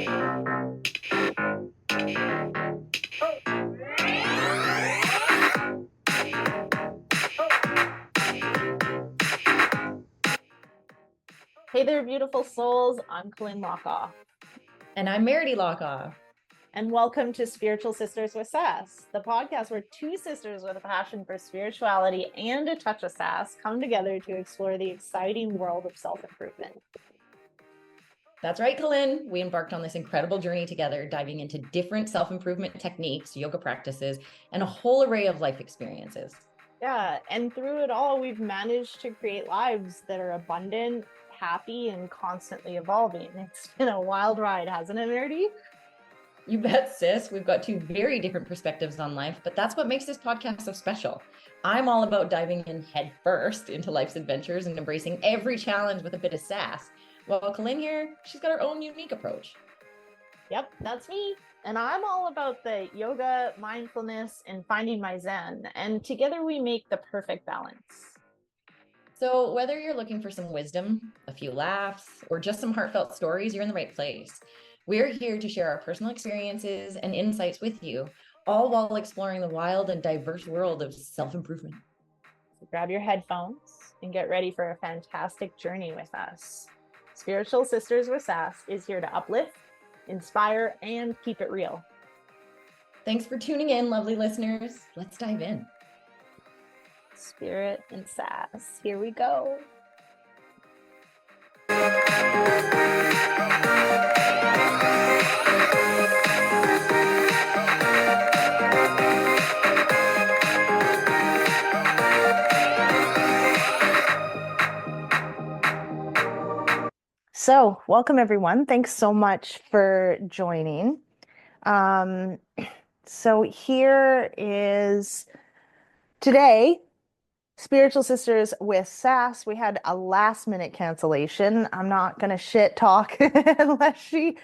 Hey there, beautiful souls. I'm Colynn. And I'm Meredith Lockoff. And welcome to Spiritual Sisters with Sass, the podcast where two sisters with a passion for spirituality and a touch of sass come together to explore the exciting world of self-improvement. That's right, Colynn. We embarked on this incredible journey together, diving into different self-improvement techniques, yoga practices, and a whole array of life experiences. Yeah, and through it all, we've managed to create lives that are abundant, happy, and constantly evolving. It's been a wild ride, hasn't it, Meredith? You bet, sis. We've got two very different perspectives on life, but that's what makes this podcast so special. I'm all about diving in head first into life's adventures and embracing every challenge with a bit of sass. While Colynn here, she's got her own unique approach. Yep, that's me. And I'm all about the yoga, mindfulness, and finding my zen. And together we make the perfect balance. So whether you're looking for some wisdom, a few laughs, or just some heartfelt stories, you're in the right place. We're here to share our personal experiences and insights with you, all while exploring the wild and diverse world of self-improvement. So grab your headphones and get ready for a fantastic journey with us. Spiritual Sisters with Sass is here to uplift, inspire, and keep it real. Thanks for tuning in, lovely listeners. Let's dive in. Spirit and sass. Here we go. So, welcome everyone. Thanks so much for joining. So here is today, Spiritual Sisters with Sass. We had a last minute cancellation. I'm not going to shit talk unless she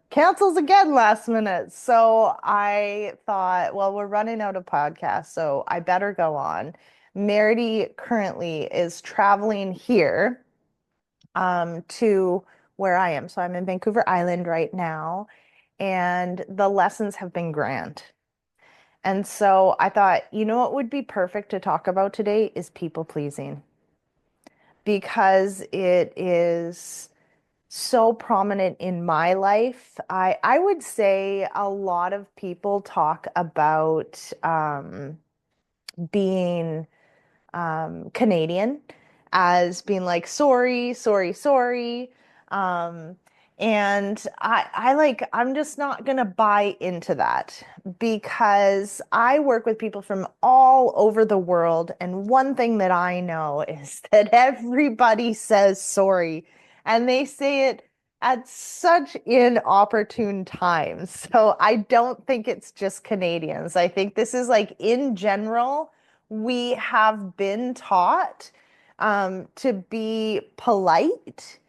cancels again last minute. So I thought, well, we're running out of podcasts, so I better go on. Meredith currently is traveling here to where I am. So I'm in Vancouver Island right now, and the lessons have been grand. And so I thought, you know what would be perfect to talk about today is people pleasing, because it is so prominent in my life. I would say a lot of people talk about being Canadian as being like, sorry, sorry, sorry. Um, and I'm just not gonna buy into that, because I work with people from all over the world. And one thing that I know is that everybody says sorry, and they say it at such inopportune times. So I don't think it's just Canadians. I think this is like in general, we have been taught to be polite.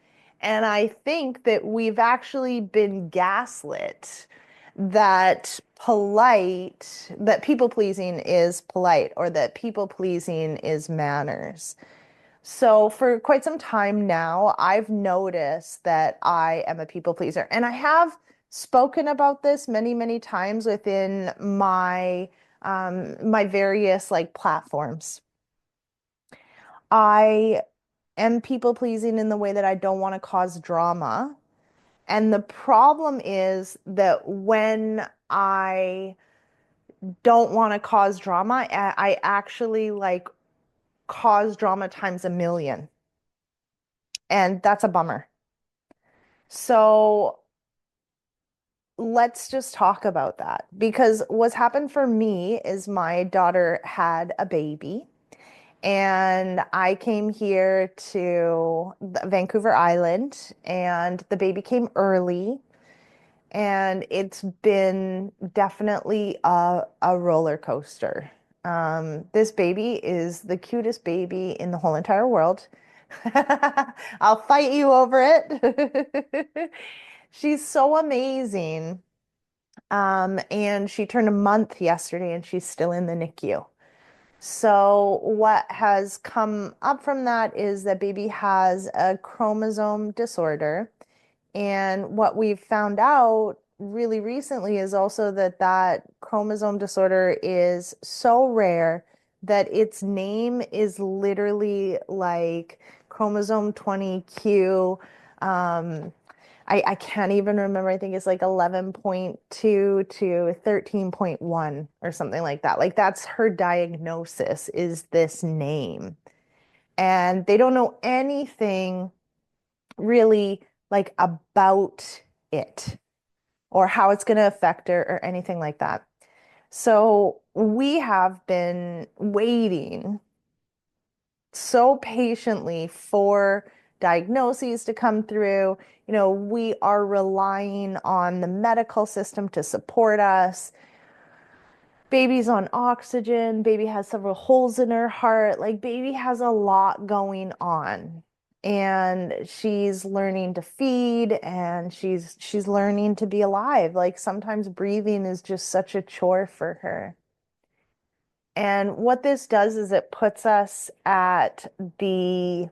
And I think that we've actually been gaslit that people pleasing is polite, or that people pleasing is manners. So for quite some time now, I've noticed that I am a people pleaser. And I have spoken about this many, many times within my various like platforms. I am people pleasing in the way that I don't want to cause drama. And the problem is that when I don't want to cause drama, I actually like cause drama times a million. And that's a bummer. So let's just talk about that, because what's happened for me is my daughter had a baby, and I came here to Vancouver Island, and the baby came early, and it's been definitely a roller coaster. This baby is the cutest baby in the whole entire world. I'll fight you over it. She's so amazing. And she turned a month yesterday, and she's still in the NICU. So what has come up from that is that baby has a chromosome disorder And what we've found out really recently is also that that chromosome disorder is so rare that its name is literally like chromosome 20Q. Um, I can't even remember. I think it's like 11.2 to 13.1 or something like that. Like that's her diagnosis is this name. And they don't know anything really like about it or how it's going to affect her or anything like that. So we have been waiting so patiently for diagnoses to come through. You know, we are relying on the medical system to support us. Baby's on oxygen, baby has several holes in her heart, like baby has a lot going on. And she's learning to feed and she's learning to be alive. Like sometimes breathing is just such a chore for her. And what this does is it puts us at the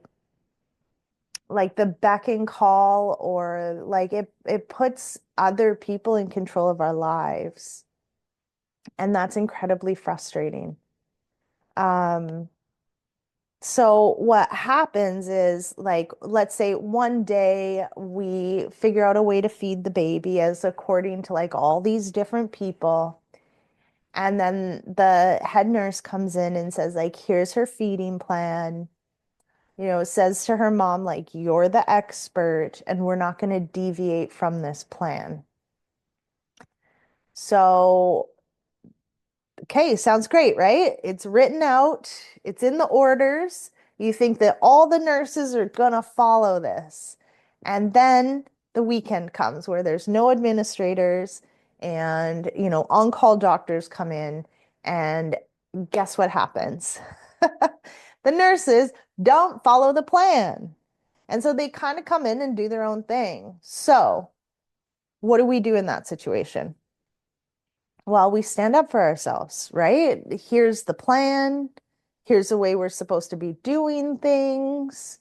like the beck and call or like it puts other people in control of our lives. And that's incredibly frustrating. Um, so what happens is like, let's say one day we figure out a way to feed the baby as according to like all these different people. And then the head nurse comes in and says like, here's her feeding plan. You know, says to her mom, like, you're the expert and we're not going to deviate from this plan. So okay, sounds great, right? It's written out, it's in the orders. You think that all the nurses are gonna follow this. And then the weekend comes where there's no administrators and, you know, on-call doctors come in and guess what happens? The nurses don't follow the plan. And so they kind of come in and do their own thing. So, what do we do in that situation? Well, we stand up for ourselves, right? Here's the plan. Here's the way we're supposed to be doing things.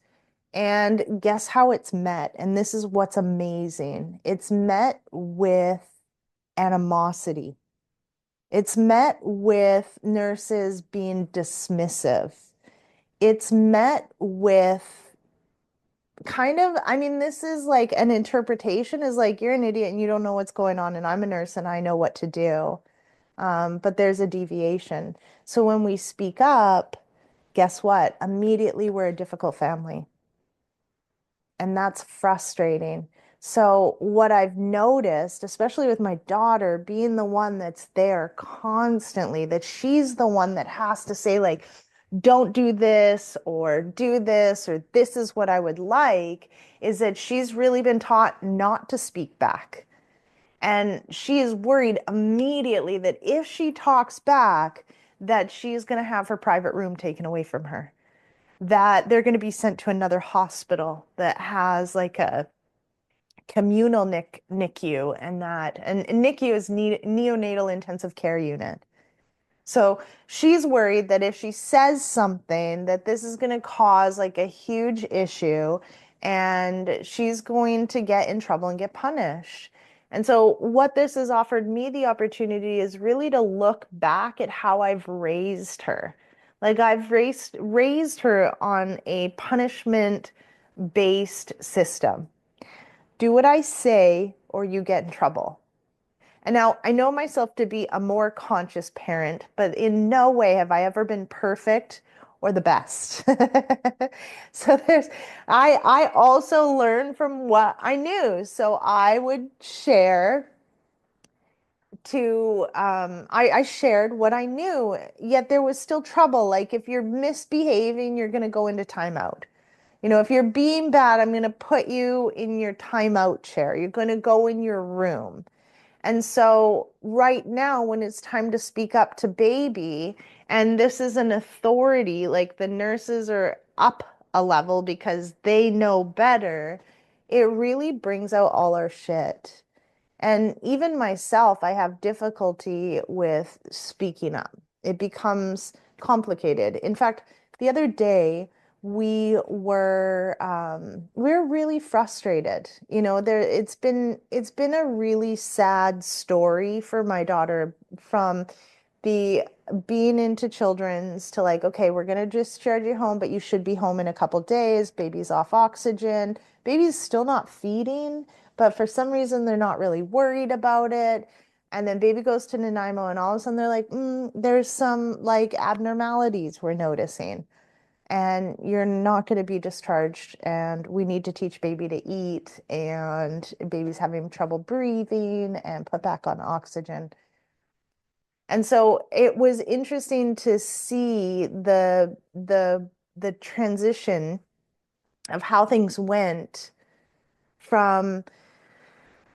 And guess how it's met? And this is what's amazing. It's met with animosity. It's met with nurses being dismissive. It's met with kind of, I mean, this is like an interpretation is like, you're an idiot and you don't know what's going on, and I'm a nurse and I know what to do. But there's a deviation. So when we speak up, guess what? Immediately we're a difficult family. And that's frustrating. So what I've noticed, especially with my daughter being the one that's there constantly, that she's the one that has to say like, don't do this or this is what I would like, is that she's really been taught not to speak back. And she is worried immediately that if she talks back, that she's going to have her private room taken away from her, that they're going to be sent to another hospital that has like a communal NICU and NICU is neonatal intensive care unit. So she's worried that if she says something, that this is going to cause like a huge issue and she's going to get in trouble and get punished. And so what this has offered me the opportunity is really to look back at how I've raised her. Like I've raised her on a punishment based system. Do what I say or you get in trouble. And now I know myself to be a more conscious parent, but in no way have I ever been perfect or the best. So I also learned from what I knew. So I would share I shared what I knew, yet there was still trouble. Like if you're misbehaving, you're going to go into timeout. You know, if you're being bad, I'm going to put you in your timeout chair. You're going to go in your room. And so, right now, when it's time to speak up to baby, and this is an authority, like the nurses are up a level because they know better, it really brings out all our shit. And even myself, I have difficulty with speaking up. It becomes complicated. In fact, the other day, we were really frustrated. It's been a really sad story for my daughter, from the being into children's to like, okay, we're gonna discharge you home, but you should be home in a couple days. Baby's off oxygen. Baby's still not feeding, but for some reason they're not really worried about it. And then baby goes to Nanaimo, and all of a sudden they're like, there's some like abnormalities we're noticing, and you're not going to be discharged, and we need to teach baby to eat, and baby's having trouble breathing and put back on oxygen. And so it was interesting to see the transition of how things went from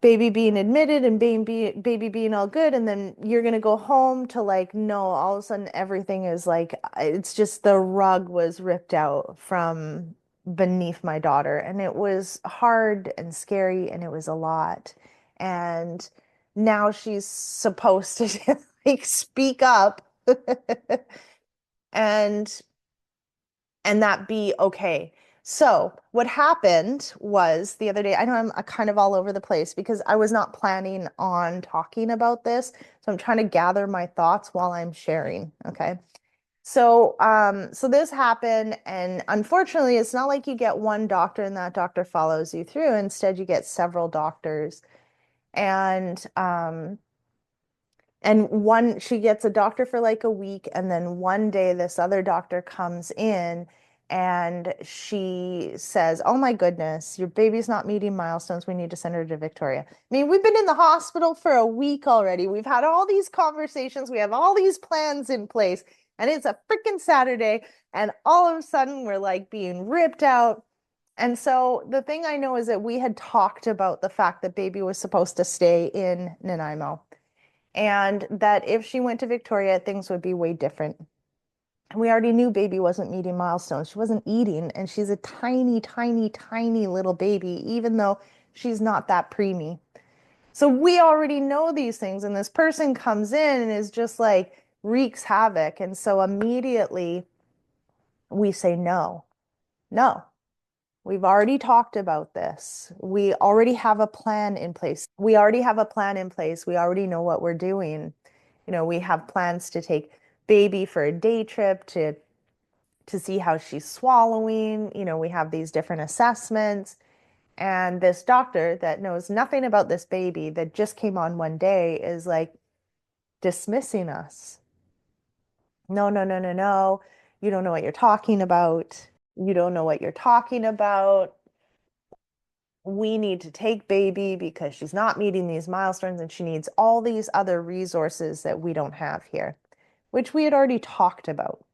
baby being admitted and baby being all good, and then you're gonna go home to like, no, all of a sudden everything is like, it's just the rug was ripped out from beneath my daughter, and it was hard and scary, and it was a lot. And now she's supposed to like speak up and that be okay. So, what happened was the other day, I know I'm kind of all over the place because I was not planning on talking about this. So, I'm trying to gather my thoughts while I'm sharing. Okay. So this happened, and unfortunately, it's not like you get one doctor and that doctor follows you through. Instead, you get several doctors. And one, she gets a doctor for like a week, and then one day this other doctor comes in and she says, "Oh my goodness, your baby's not meeting milestones. We need to send her to Victoria." I mean, we've been in the hospital for a week already. We've had all these conversations, we have all these plans in place, and it's a freaking Saturday, and all of a sudden we're like being ripped out. And so the thing I know is that we had talked about the fact that baby was supposed to stay in Nanaimo, and that if she went to Victoria, things would be way different. And we already knew baby wasn't meeting milestones. She wasn't eating, and she's a tiny, tiny, tiny little baby, even though she's not that preemie. So we already know these things, and this person comes in and is just like wreaks havoc. And so immediately we say, no, no, we've already talked about this. We already have a plan in place. We already have a plan in place. We already know what we're doing. We have plans to take baby for a day trip to see how she's swallowing. We have these different assessments. And this doctor that knows nothing about this baby that just came on one day is like dismissing us. No, no, no, no, no. You don't know what you're talking about. You don't know what you're talking about. We need to take baby because she's not meeting these milestones, and she needs all these other resources that we don't have here, which we had already talked about.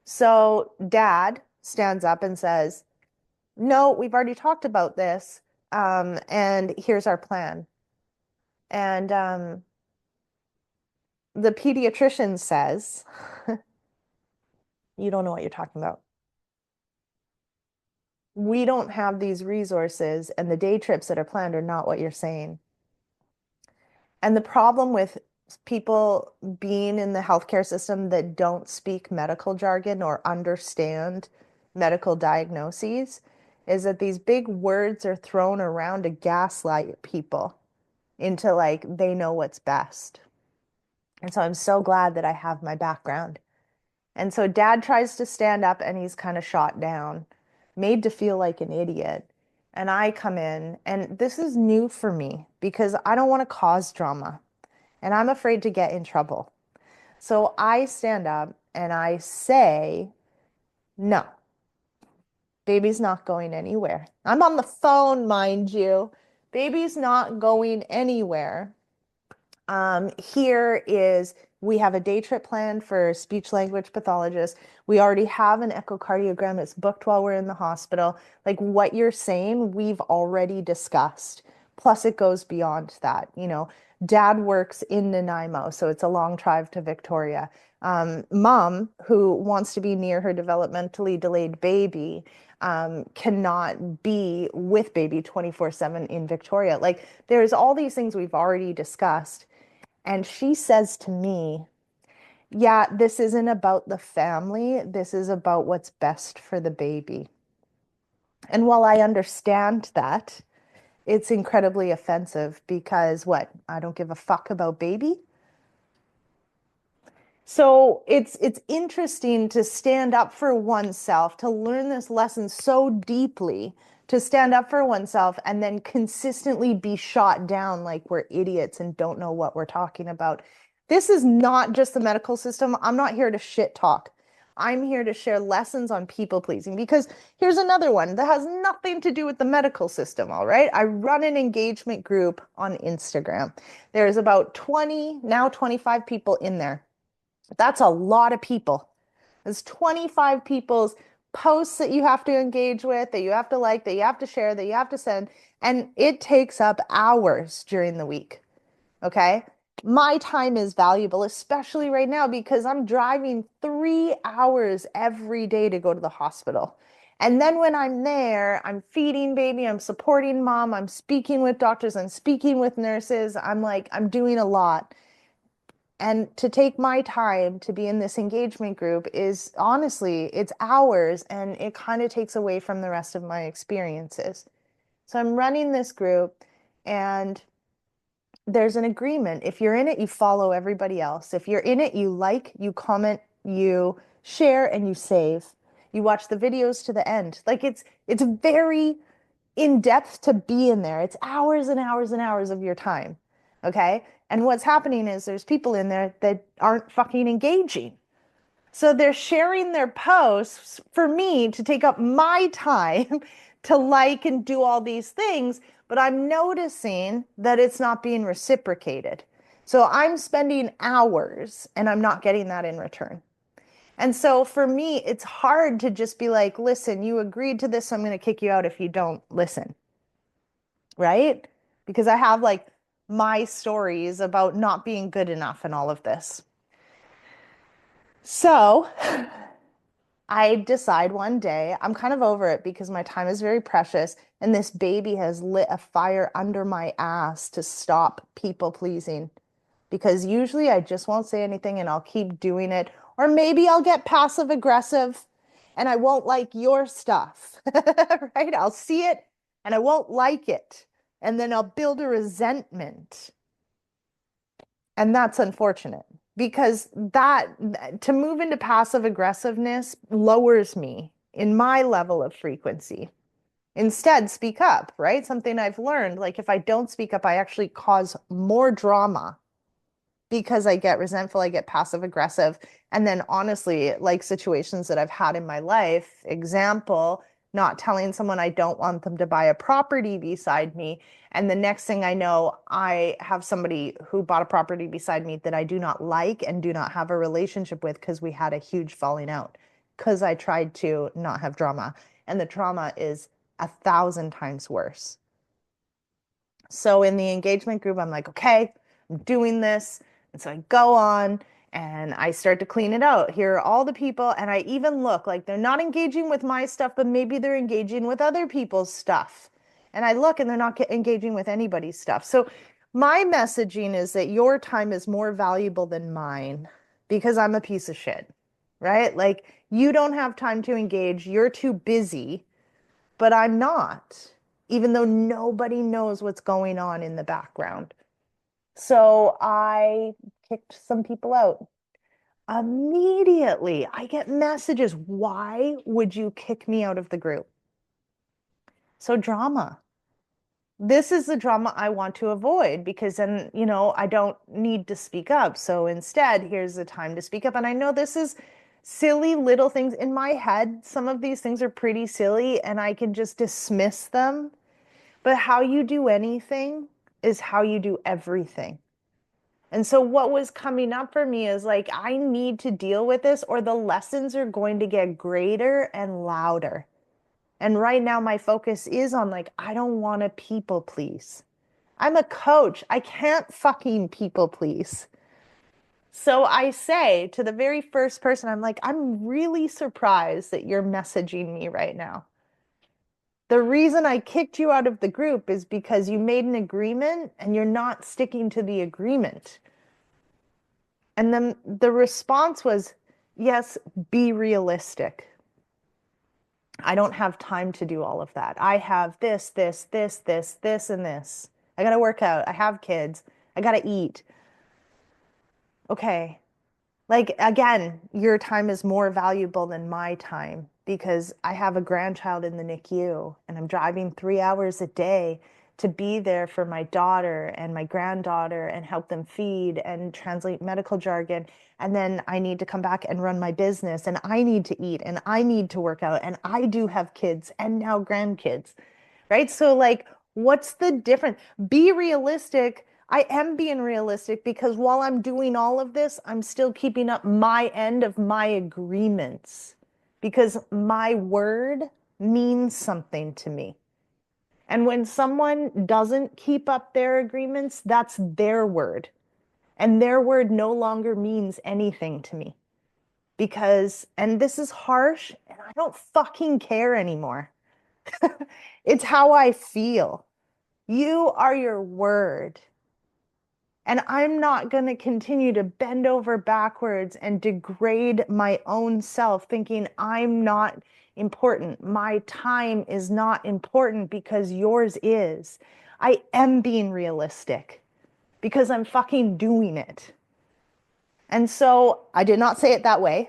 So dad stands up and says, no, we've already talked about this. And here's our plan. And the pediatrician says, you don't know what you're talking about. We don't have these resources, and the day trips that are planned are not what you're saying. And the problem with people being in the healthcare system that don't speak medical jargon or understand medical diagnoses is that these big words are thrown around to gaslight people into like they know what's best. And so I'm so glad that I have my background. And so dad tries to stand up and he's kind of shot down, made to feel like an idiot. And I come in, and this is new for me because I don't want to cause drama and I'm afraid to get in trouble. So I stand up and I say, no, baby's not going anywhere. I'm on the phone, mind you. Baby's not going anywhere. Here is, we have a day trip planned for speech language pathologist. We already have an echocardiogram. It's booked while we're in the hospital. Like what you're saying, we've already discussed. Plus, it goes beyond that. Dad works in Nanaimo, so it's a long drive to Victoria. Mom, who wants to be near her developmentally delayed baby, cannot be with baby 24/7 in Victoria. Like there's all these things we've already discussed. And she says to me, Yeah, this isn't about the family. This is about what's best for the baby. And while I understand that, it's incredibly offensive because what? I don't give a fuck about baby. So it's interesting to stand up for oneself, to learn this lesson so deeply, to stand up for oneself and then consistently be shot down like we're idiots and don't know what we're talking about. This is not just the medical system. I'm not here to shit talk. I'm here to share lessons on people pleasing because here's another one that has nothing to do with the medical system, all right? I run an engagement group on Instagram. There's about 20, now 25 people in there. That's a lot of people. There's 25 people's posts that you have to engage with, that you have to like, that you have to share, that you have to send. And it takes up hours during the week. Okay. My time is valuable, especially right now, because I'm driving 3 hours every day to go to the hospital. And then when I'm there, I'm feeding baby, I'm supporting mom, I'm speaking with doctors, I'm speaking with nurses. I'm like, I'm doing a lot. And to take my time to be in this engagement group is honestly, it's hours and it kind of takes away from the rest of my experiences. So I'm running this group and there's an agreement. If you're in it, you follow everybody else. If you're in it, you like, you comment, you share, and you save. You watch the videos to the end. Like it's very in depth to be in there. It's hours and hours and hours of your time. Okay. And what's happening is there's people in there that aren't fucking engaging. So they're sharing their posts for me to take up my time to like and do all these things, but I'm noticing that it's not being reciprocated. So I'm spending hours and I'm not getting that in return. And so for me, it's hard to just be like, listen, you agreed to this, so I'm going to kick you out if you don't listen, right? Because I have like my stories about not being good enough and all of this. So I decide one day I'm kind of over it because my time is very precious and this baby has lit a fire under my ass to stop people pleasing. Because usually I just won't say anything and I'll keep doing it. Or maybe I'll get passive aggressive and I won't like your stuff, right? I'll see it and I won't like it. And then I'll build a resentment. And that's unfortunate because that to move into passive aggressiveness lowers me in my level of frequency. Instead, speak up, right? Something I've learned, like if I don't speak up, I actually cause more drama because I get resentful, I get passive aggressive. And then honestly, like situations that I've had in my life, example, not telling someone I don't want them to buy a property beside me. And the next thing I know, I have somebody who bought a property beside me that I do not like and do not have a relationship with because we had a huge falling out because I tried to not have drama. And the trauma is 1,000 times worse. So in the engagement group, I'm like, okay, I'm doing this. And so I go on and I start to clean it out. Here are all the people. And I even look like they're not engaging with my stuff, but maybe they're engaging with other people's stuff. And I look and they're not engaging with anybody's stuff. So my messaging is that your time is more valuable than mine because I'm a piece of shit, right? Like you don't have time to engage. You're too busy, but I'm not, even though nobody knows what's going on in the background. So I kicked some people out. Immediately, I get messages. Why would you kick me out of the group? So, drama. This is the drama I want to avoid because then, I don't need to speak up. So instead, here's the time to speak up. And I know this is silly little things in my head. Some of these things are pretty silly and I can just dismiss them. But how you do anything is how you do everything. And so what was coming up for me is like, I need to deal with this or the lessons are going to get greater and louder. And right now, my focus is on like, I don't want to people please. I'm a coach. I can't fucking people please. So I say to the very first person, I'm like, I'm really surprised that you're messaging me right now. The reason I kicked you out of the group is because you made an agreement and you're not sticking to the agreement. And then the response was, yes, be realistic. I don't have time to do all of that. I have this, and this. I got to work out. I have kids. I got to eat. Okay. Like, again, your time is more valuable than my time because I have a grandchild in the NICU and I'm driving 3 hours a day to be there for my daughter and my granddaughter and help them feed and translate medical jargon. And then I need to come back and run my business and I need to eat and I need to work out and I do have kids and now grandkids, right? So, like, what's the difference? Be realistic. I am being realistic because while I'm doing all of this, I'm still keeping up my end of my agreements because my word means something to me. And when someone doesn't keep up their agreements, that's their word. And their word no longer means anything to me because, and this is harsh, and I don't fucking care anymore. It's how I feel. You are your word. And I'm not going to continue to bend over backwards and degrade my own self thinking I'm not important. My time is not important because yours is. I am being realistic because I'm fucking doing it. And so I did not say it that way.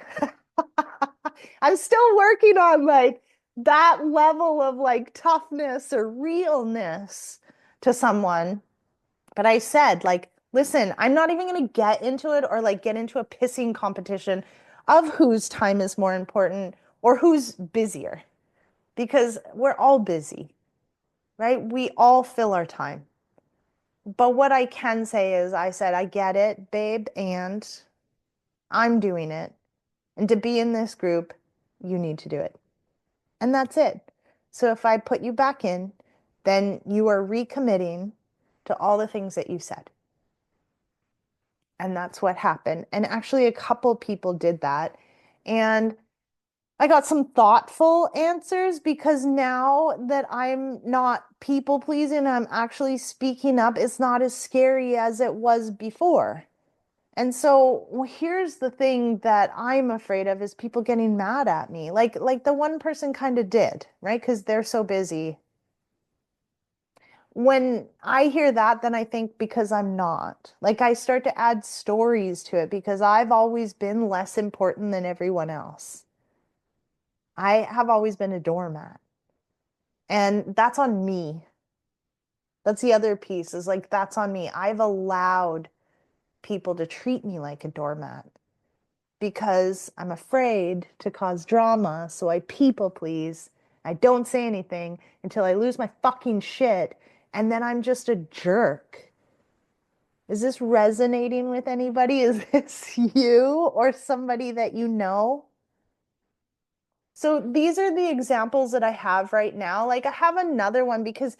I'm still working on like that level of like toughness or realness to someone. But I said, like, listen, I'm not even going to get into it or like get into a pissing competition of whose time is more important or who's busier because we're all busy, right? We all fill our time. But what I can say is, I said, I get it, babe, and I'm doing it. And to be in this group, you need to do it. And that's it. So if I put you back in, then you are recommitting to all the things that you said. And that's what happened. And actually, a couple people did that. And I got some thoughtful answers because now that I'm not people pleasing, I'm actually speaking up. It's not as scary as it was before. And so here's the thing that I'm afraid of is people getting mad at me. Like the one person kind of did, right? Because they're so busy. When I hear that, then I think because I'm not. Like I start to add stories to it because I've always been less important than everyone else. I have always been a doormat. And that's on me. That's the other piece is like, that's on me. I've allowed people to treat me like a doormat because I'm afraid to cause drama. So I people please. I don't say anything until I lose my fucking shit. And then I'm just a jerk. Is this resonating with anybody? Is this you or somebody that you know? So these are the examples that I have right now. Like I have another one because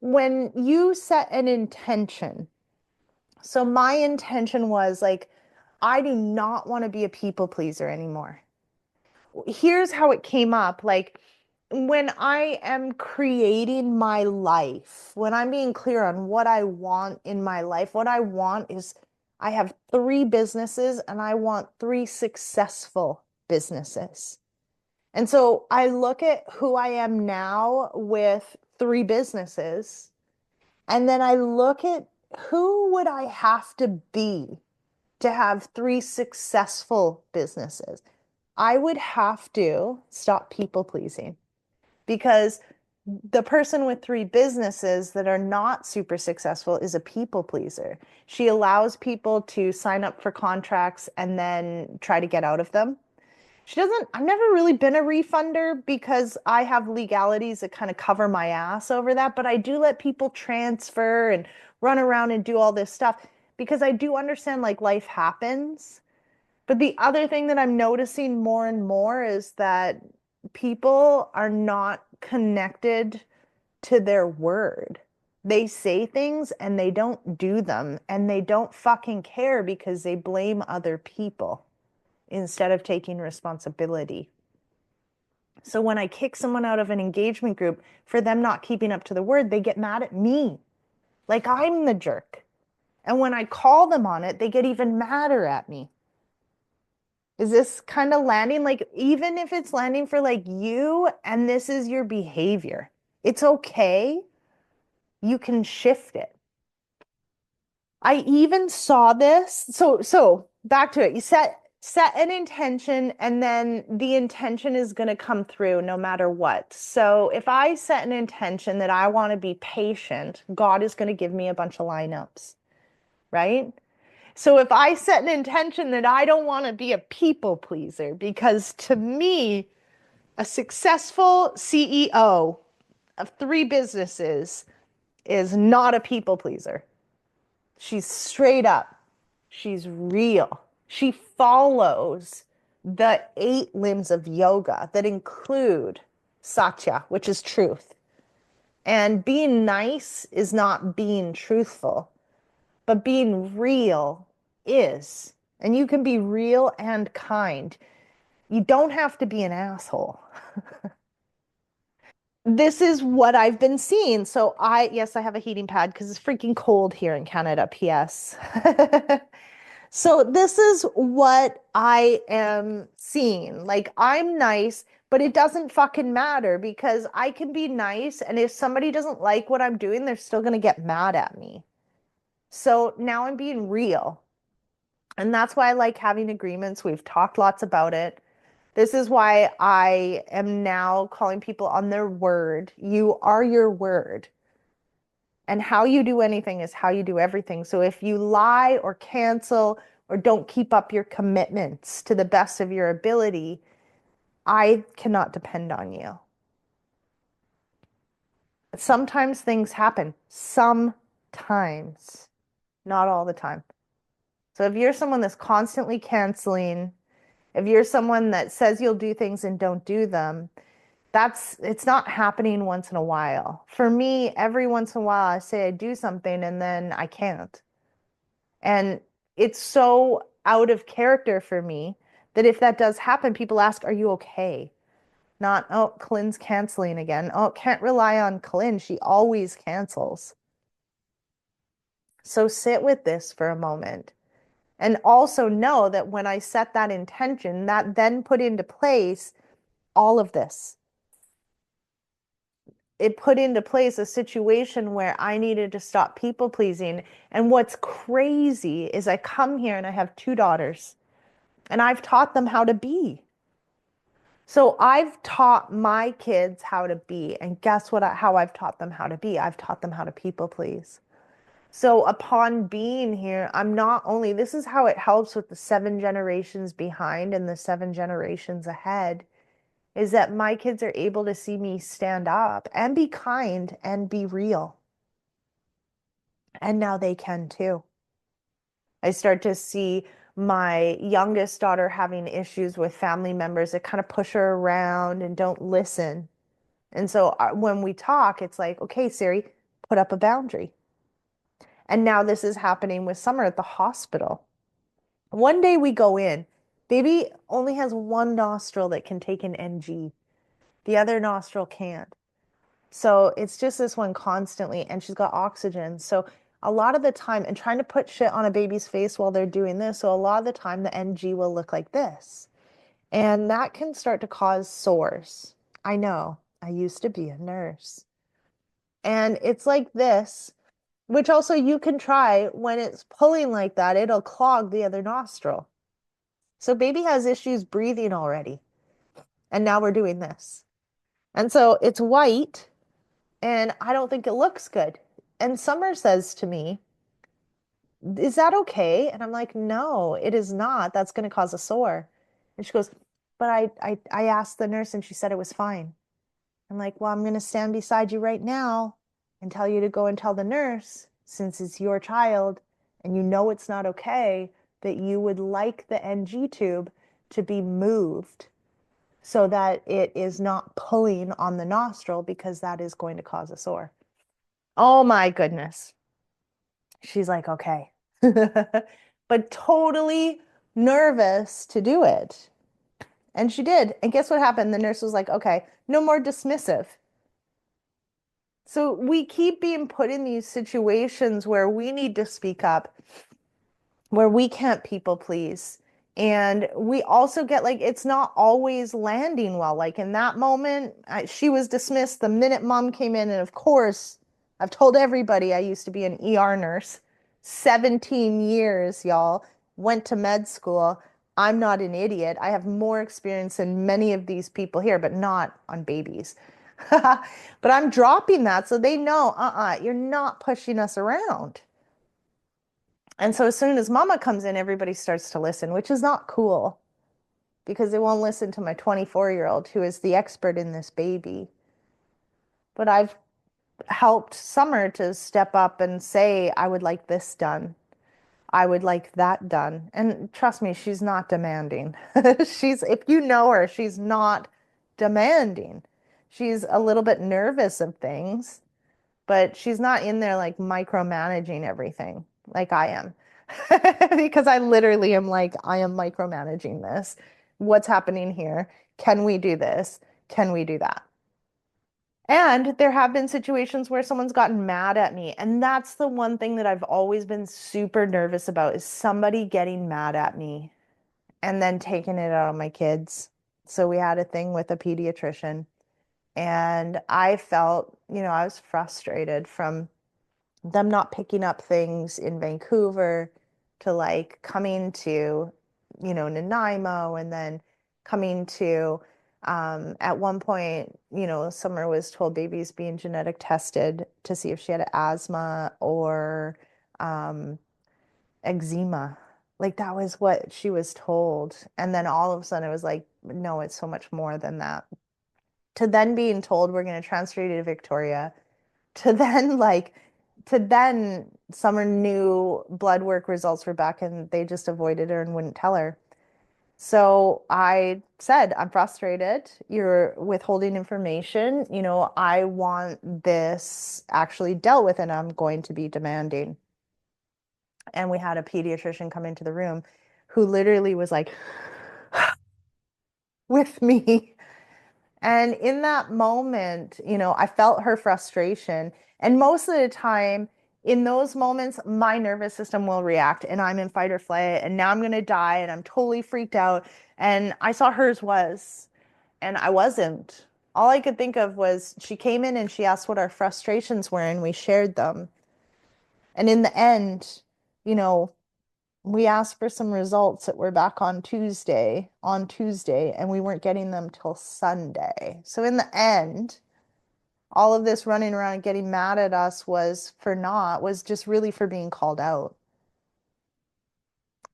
when you set an intention, so my intention was like, I do not want to be a people pleaser anymore. Here's how it came up. Like when I am creating my life, when I'm being clear on what I want in my life, what I want is I have three businesses and I want three successful businesses. And so I look at who I am now with three businesses, and then I look at who would I have to be to have three successful businesses. I would have to stop people pleasing because the person with three businesses that are not super successful is a people pleaser. She allows people to sign up for contracts and then try to get out of them. She doesn't, I've never really been a refunder because I have legalities that kind of cover my ass over that, but I do let people transfer and run around and do all this stuff because I do understand like life happens. But the other thing that I'm noticing more and more is that people are not connected to their word. They say things and they don't do them and they don't fucking care because they blame other people instead of taking responsibility. So when I kick someone out of an engagement group for them not keeping up to the word, they get mad at me. Like I'm the jerk. And when I call them on it, they get even madder at me. Is this kind of landing? Like, even if it's landing for like you and this is your behavior, it's okay. You can shift it. I even saw this. So back to it. You set an intention and then the intention is going to come through no matter what. So if I set an intention that I want to be patient, God is going to give me a bunch of lineups, right? So if I set an intention that I don't want to be a people pleaser, because to me, a successful CEO of 3 businesses is not a people pleaser. She's straight up. She's real. She follows the 8 limbs of yoga that include satya, which is truth. And being nice is not being truthful, but being real is. And you can be real and kind. You don't have to be an asshole. This is what I've been seeing. So yes, I have a heating pad because it's freaking cold here in Canada, PS. So this is what I am seeing. Like I'm nice, but it doesn't fucking matter because I can be nice and if somebody doesn't like what I'm doing, they're still going to get mad at me. So now I'm being real. And that's why I like having agreements. We've talked lots about it. This is why I am now calling people on their word. You are your word. And how you do anything is how you do everything. So if you lie or cancel or don't keep up your commitments to the best of your ability, I cannot depend on you. Sometimes things happen. Sometimes, not all the time. So if you're someone that's constantly canceling, if you're someone that says you'll do things and don't do them, it's not happening once in a while. For me, every once in a while I say I do something and then I can't. And it's so out of character for me that if that does happen, people ask, "Are you okay?" Not, "Oh, Colynn's canceling again. Oh, can't rely on Colynn. She always cancels." So sit with this for a moment. And also know that when I set that intention, that then put into place all of this. It put into place a situation where I needed to stop people pleasing. And what's crazy is I come here and I have 2 daughters and I've taught them how to be. So I've taught my kids how to be. And guess what? How I've taught them how to be? I've taught them how to people please. So upon being here, I'm not only, this is how it helps with the 7 generations behind and the 7 generations ahead, is that my kids are able to see me stand up and be kind and be real. And now they can too. I start to see my youngest daughter having issues with family members that kind of push her around and don't listen. And so when we talk, it's like, okay, Siri, put up a boundary. And now this is happening with Summer at the hospital. One day we go in, baby only has one nostril that can take an NG. The other nostril can't. So it's just this one constantly, and she's got oxygen. So a lot of the time, and trying to put shit on a baby's face while they're doing this, so a lot of the time the NG will look like this. And that can start to cause sores. I know, I used to be a nurse. And it's like this, which also you can try when it's pulling like that, it'll clog the other nostril. So baby has issues breathing already. And now we're doing this. And so it's white and I don't think it looks good. And Summer says to me, "Is that okay?" And I'm like, "No, it is not. That's going to cause a sore." And she goes, "But I asked the nurse and she said it was fine." I'm like, "Well, I'm going to stand beside you right now and tell you to go and tell the nurse, since it's your child and you know it's not okay, that you would like the NG tube to be moved so that it is not pulling on the nostril because that is going to cause a sore." Oh my goodness. She's like, "Okay." But totally nervous to do it. And she did. And guess what happened? The nurse was like, "Okay, no more dismissive." So we keep being put in these situations where we need to speak up, where we can't people please. And we also get like, it's not always landing well. Like in that moment, she was dismissed the minute mom came in. And of course, I've told everybody I used to be an ER nurse, 17 years, y'all, went to med school. I'm not an idiot. I have more experience than many of these people here, but not on babies. But I'm dropping that so they know, you're not pushing us around. And so as soon as mama comes in, everybody starts to listen, which is not cool because they won't listen to my 24-year-old who is the expert in this baby. But I've helped Summer to step up and say, I would like this done. I would like that done. And trust me, she's not demanding. If you know her, she's not demanding. She's a little bit nervous of things, but she's not in there like micromanaging everything like I am. Because I literally am like, I am micromanaging this. What's happening here? Can we do this? Can we do that? And there have been situations where someone's gotten mad at me. And that's the one thing that I've always been super nervous about is somebody getting mad at me and then taking it out on my kids. So we had a thing with a pediatrician, and I felt, I was frustrated from them not picking up things in Vancouver to like coming to, Nanaimo and then coming to, at one point, Summer was told baby's being genetic tested to see if she had asthma or um, eczema. Like that was what she was told. And then all of a sudden it was like, no, it's so much more than that. To then being told we're going to transfer you to Victoria, to then like to then Summer knew blood work results were back and they just avoided her and wouldn't tell her. So I said, I'm frustrated. You're withholding information. I want this actually dealt with and I'm going to be demanding. And we had a pediatrician come into the room who literally was like with me. And in that moment, I felt her frustration. And most of the time, in those moments, my nervous system will react and I'm in fight or flight. And now I'm going to die and I'm totally freaked out. And I saw hers was, and I wasn't. All I could think of was she came in and she asked what our frustrations were and we shared them. And in the end, you know, we asked for some results that were back on Tuesday, and we weren't getting them till Sunday. So in the end, all of this running around and getting mad at us was just really for being called out.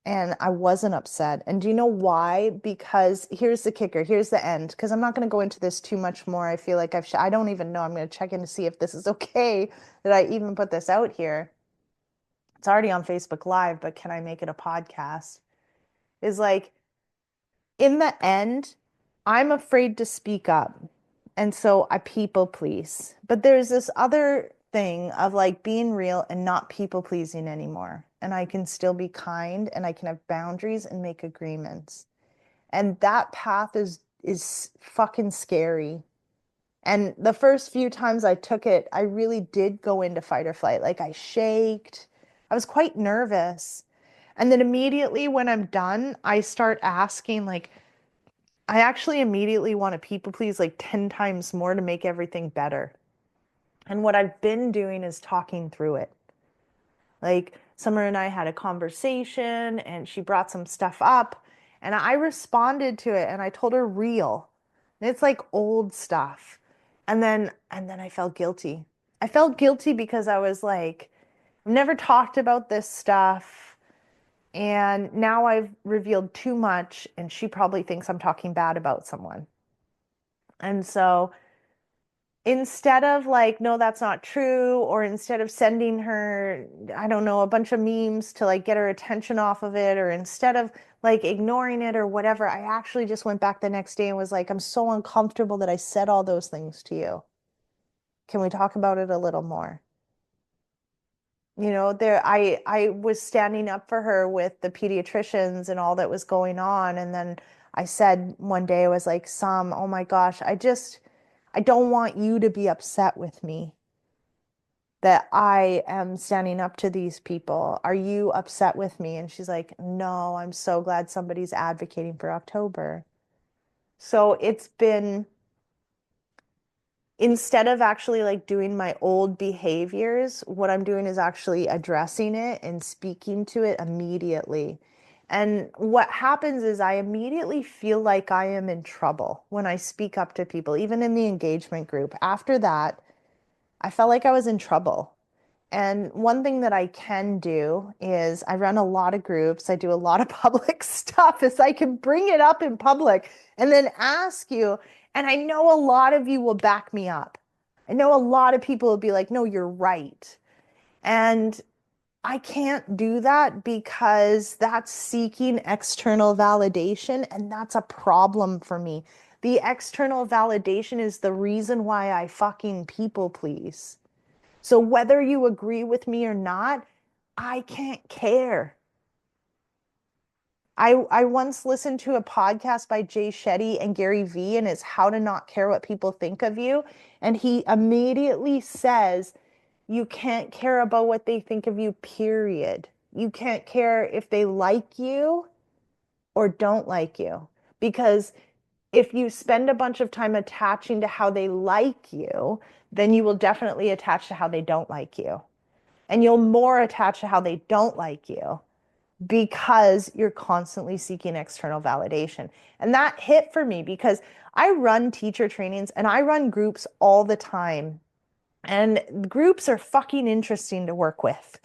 And I wasn't upset. And do you know why? Because here's the kicker, here's the end. Because I'm not going to go into this too much more. I feel like I don't even know. I'm going to check in to see if this is okay that I even put this out here. It's already on Facebook Live, but can I make it a podcast? Is like, in the end, I'm afraid to speak up. And so I people please. But there's this other thing of like being real and not people pleasing anymore. And I can still be kind and I can have boundaries and make agreements. And that path is fucking scary. And the first few times I took it, I really did go into fight or flight. Like I shaked. I was quite nervous. And then immediately when I'm done, I start asking like, I actually immediately want to people please like 10 times more to make everything better. And what I've been doing is talking through it. Like Summer and I had a conversation and she brought some stuff up and I responded to it and I told her real. And it's like old stuff. And then I felt guilty. I felt guilty because I was like, I've never talked about this stuff. And now I've revealed too much, and she probably thinks I'm talking bad about someone. And so instead of like, no, that's not true, or instead of sending her, I don't know, a bunch of memes to like get her attention off of it, or instead of like ignoring it or whatever, I actually just went back the next day and was like, I'm so uncomfortable that I said all those things to you. Can we talk about it a little more? I was standing up for her with the pediatricians and all that was going on. And then I said one day, I was like, oh my gosh, I don't want you to be upset with me. that I am standing up to these people. Are you upset with me? And she's like, no, I'm so glad somebody's advocating for October. So it's been, instead of actually like doing my old behaviors, what I'm doing is actually addressing it and speaking to it immediately. And what happens is I immediately feel like I am in trouble when I speak up to people, even in the engagement group. After that, I felt like I was in trouble. And one thing that I can do is I run a lot of groups. I do a lot of public stuff is I can bring it up in public and then ask you. And I know a lot of you will back me up. I know a lot of people will be like, no, you're right. And I can't do that because that's seeking external validation. And that's a problem for me. The external validation is the reason why I fucking people please. So whether you agree with me or not, I can't care. I once listened to a podcast by Jay Shetty and Gary Vee, and it's how to not care what people think of you. And he immediately says, you can't care about what they think of you, period. You can't care if they like you or don't like you. Because if you spend a bunch of time attaching to how they like you, then you will definitely attach to how they don't like you. And you'll more attach to how they don't like you because you're constantly seeking external validation. And that hit for me because I run teacher trainings and I run groups all the time. And groups are fucking interesting to work with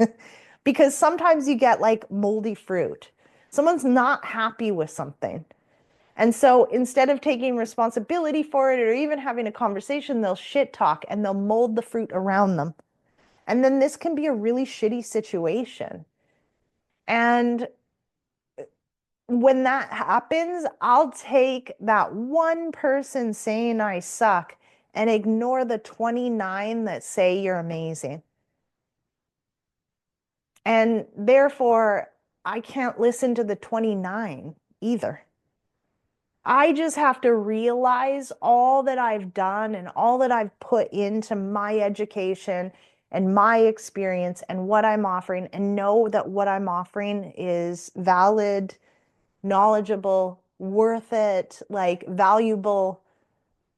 because sometimes you get like moldy fruit. Someone's not happy with something. And so instead of taking responsibility for it or even having a conversation, they'll shit talk and they'll mold the fruit around them. And then this can be a really shitty situation. And when that happens, I'll take that one person saying I suck and ignore the 29 that say you're amazing. And therefore, I can't listen to the 29 either. I just have to realize all that I've done and all that I've put into my education and my experience and what I'm offering, and know that what I'm offering is valid, knowledgeable, worth it, like valuable,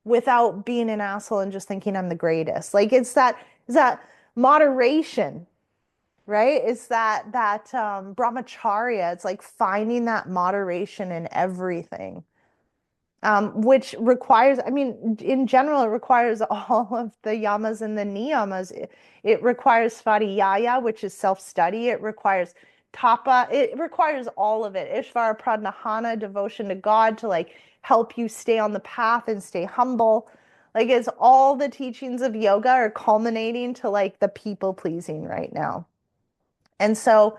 without being an asshole and just thinking I'm the greatest. Like it's that moderation, right? It's that brahmacharya. It's like finding that moderation in everything. Which requires, I mean, in general, it requires all of the yamas and the niyamas. It requires svadhyaya, which is self-study. It requires tapa. It requires all of it. Ishvara pradnahana, devotion to God to like help you stay on the path and stay humble. Like it's all the teachings of yoga are culminating to like the people pleasing right now. And so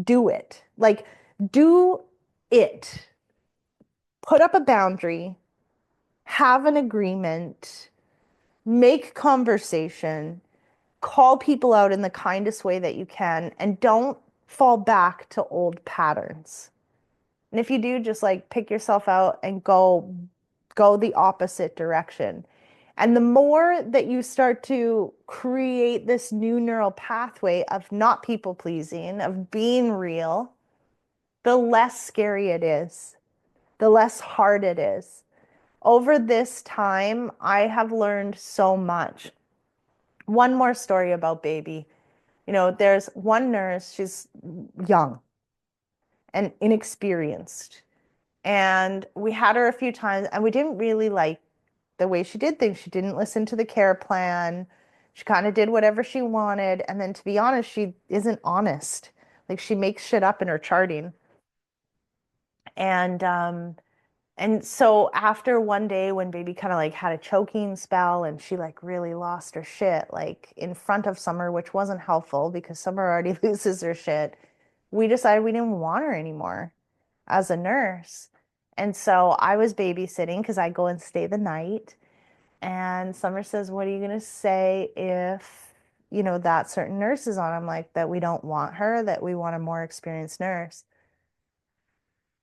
do it. Like do it. Put up a boundary, have an agreement, make conversation, call people out in the kindest way that you can, and don't fall back to old patterns. And if you do, just like pick yourself out and go the opposite direction. And the more that you start to create this new neural pathway of not people pleasing, of being real, the less scary it is, the less hard it is. Over this time, I have learned so much. One more story about baby. You know, there's one nurse, she's young and inexperienced. And we had her a few times and we didn't really like the way she did things. She didn't listen to the care plan. She kind of did whatever she wanted. And then to be honest, she isn't honest. Like she makes shit up in her charting. And so after one day when baby kind of like had a choking spell and she like really lost her shit, like in front of Summer, which wasn't helpful because Summer already loses her shit, we decided we didn't want her anymore as a nurse. And so I was babysitting because I go and stay the night. And Summer says, what are you going to say if, you know, that certain nurse is on? I'm like, that we don't want her, that we want a more experienced nurse.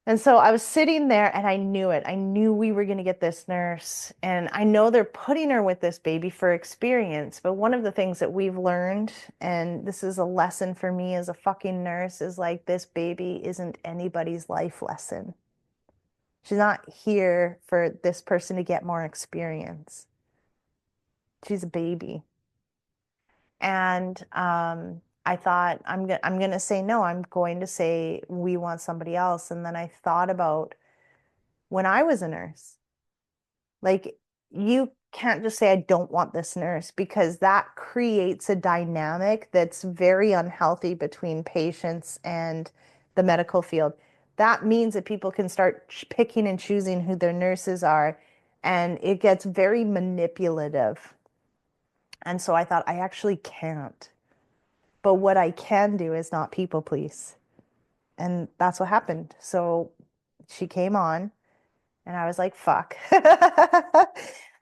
And so I was sitting there and I knew it. I knew we were going to get this nurse. And I know they're putting her with this baby for experience. But one of the things that we've learned, and this is a lesson for me as a fucking nurse, is like this baby isn't anybody's life lesson. She's not here for this person to get more experience. She's a baby. And I thought I'm gonna say no. I'm going to say we want somebody else. And then I thought about when I was a nurse. Like, you can't just say, I don't want this nurse, because that creates a dynamic that's very unhealthy between patients and the medical field. That means that people can start picking and choosing who their nurses are, and it gets very manipulative. And so I thought, I actually can't. But what I can do is not people please. And that's what happened. So she came on. And I was like, fuck.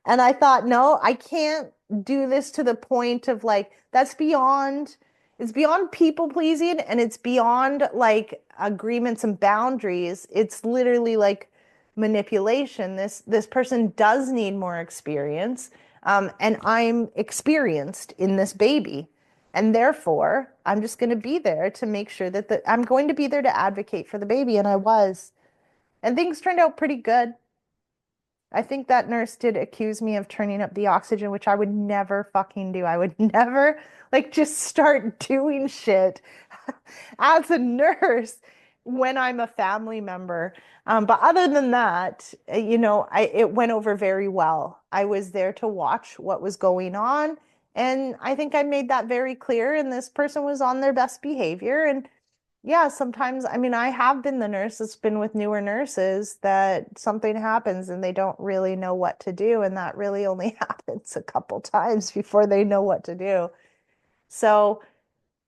And I thought, no, I can't do this to the point of like, that's beyond, it's beyond people pleasing, and it's beyond like agreements and boundaries. It's literally like manipulation. This person does need more experience. And I'm experienced in this baby. And therefore, I'm just going to be there to make sure that I'm going to be there to advocate for the baby. And I was. And things turned out pretty good. I think that nurse did accuse me of turning up the oxygen, which I would never fucking do. I would never like just start doing shit as a nurse when I'm a family member. But other than that, it went over very well. I was there to watch what was going on, and I think I made that very clear. And this person was on their best behavior, and yeah, sometimes, I mean, I have been the nurse that's been with newer nurses that something happens and they don't really know what to do. And that really only happens a couple times before they know what to do. So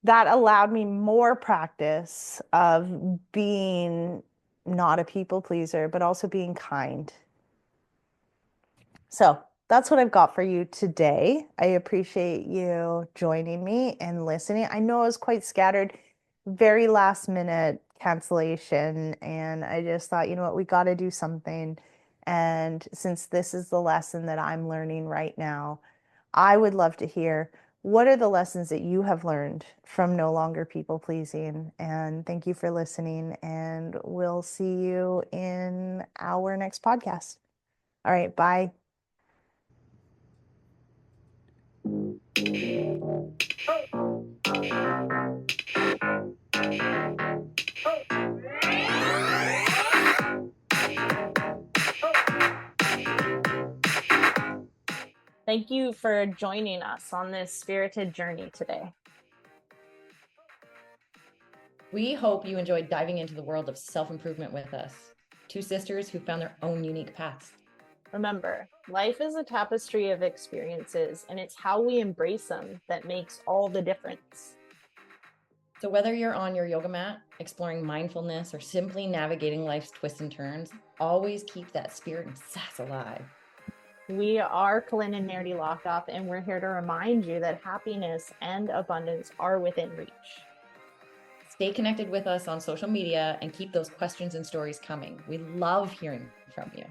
that allowed me more practice of being not a people pleaser, but also being kind. So that's what I've got for you today. I appreciate you joining me and listening. I know I was quite scattered, very last minute cancellation, and I just thought, you know what, we got to do something. And since this is the lesson that I'm learning right now, I would love to hear what are the lessons that you have learned from no longer people pleasing. And thank you for listening, and we'll see you in our next podcast. All right, bye. Thank you for joining us on this spirited journey today. We hope you enjoyed diving into the world of self-improvement with us. Two sisters who found their own unique paths. Remember, life is a tapestry of experiences, and it's how we embrace them that makes all the difference. So whether you're on your yoga mat, exploring mindfulness, or simply navigating life's twists and turns, always keep that spirit and sass alive. We are Colynn and Nerdy Lockoff, and we're here to remind you that happiness and abundance are within reach. Stay connected with us on social media and keep those questions and stories coming. We love hearing from you.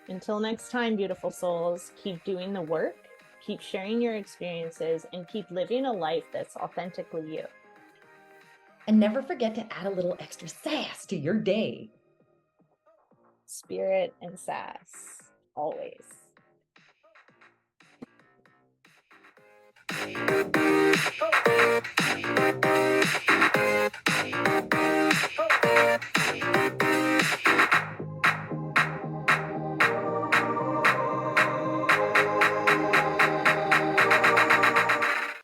Until next time, beautiful souls, keep doing the work, keep sharing your experiences, and keep living a life that's authentically you. And never forget to add a little extra sass to your day. Spirit and sass, always.